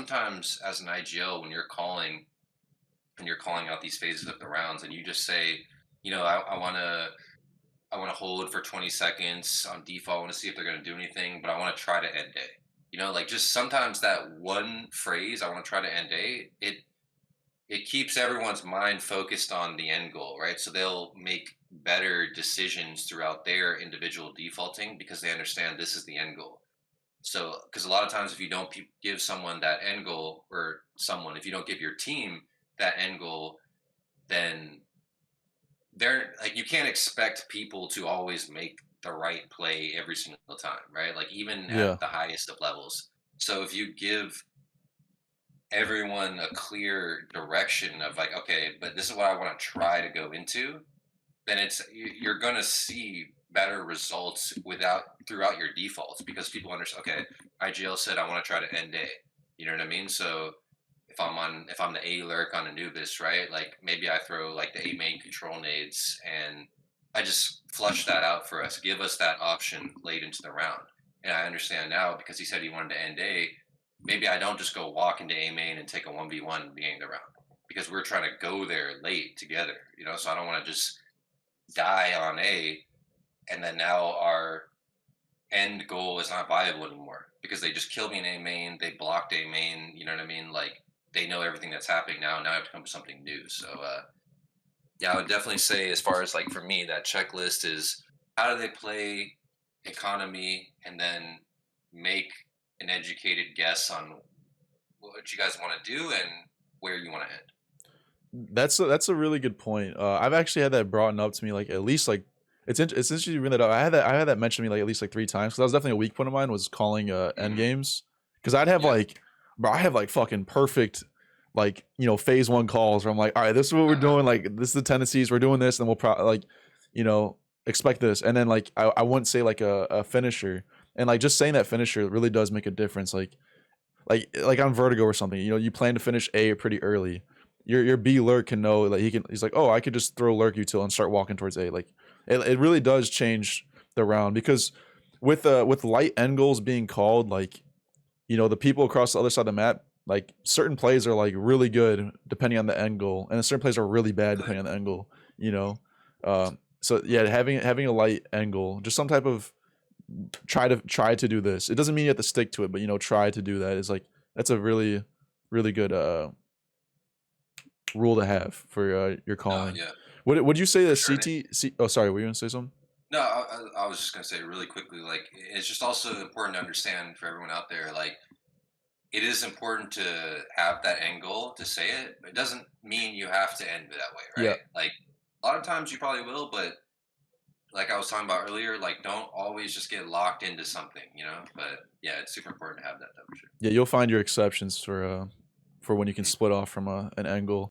sometimes as an IGL, when you're calling and you're calling out these phases of the rounds, and you just say, I want to hold for 20 seconds on default. I want to see if they're going to do anything, but I want to try to end A. Like just sometimes that one phrase, I want to try to end A, it keeps everyone's mind focused on the end goal, right? So they'll make better decisions throughout their individual defaulting because they understand this is the end goal. So, because a lot of times, if you don't give someone that end goal, if you don't give your team that end goal, then they're like, you can't expect people to always make the right play every single time, right? Like, even Yeah. at the highest of levels. So, if you give everyone a clear direction of like, okay, but this is what I want to try to go into, then you're going to see better results without throughout your defaults because people understand. Okay, IGL said I want to try to end A. You know what I mean? So if I'm the A lurk on Anubis, right? Like maybe I throw like the A main control nades and I just flush that out for us. Give us that option late into the round. And I understand now because he said he wanted to end A. Maybe I don't just go walk into A main and take a 1v1 beginning of the round because we're trying to go there late together. So I don't want to just die on A, and then now our end goal is not viable anymore because they just killed me in A main. They blocked A main. You know what I mean? Like they know everything that's happening now. Now I have to come up with something new. So yeah, I would definitely say as far as like for me, that checklist is how do they play economy, and then make an educated guess on what you guys want to do and where you want to end. That's a really good point. I've actually had that brought up to me like at least like it's interesting you bring that up. I had that mentioned to me like at least like 3 times because that was definitely a weak point of mine was calling end Mm-hmm. games because I'd have Yeah. like bro I have like fucking perfect like phase one calls where I'm like all right this is what we're Uh-huh. doing like this is the tendencies we're doing this and we'll probably like you know expect this and then like I wouldn't say like a finisher and like just saying that finisher really does make a difference like on Vertigo or something. You plan to finish A pretty early. Your B lurk can know like he's like, oh, I could just throw lurk util and start walking towards A. Like it really does change the round because with light end goals being called, like the people across the other side of the map, like certain plays are like really good depending on the end goal, and certain plays are really bad Good. depending on the end goal. So yeah, having a light end goal, just some type of try to do this. It doesn't mean you have to stick to it, but try to do that is like that's a really really good rule to have for your No, calling. yeah, Would you say for that sure. Oh, sorry, were you gonna say something? No, I was just gonna say really quickly, like it's just also important to understand for everyone out there, like it is important to have that end goal to say it, but it doesn't mean you have to end it that way, Yeah, right? Like a lot of times you probably will, but like I was talking about earlier, like don't always just get locked into something. But yeah, it's super important to have that though for sure. yeah, you'll find your exceptions for when you can split off from an end goal.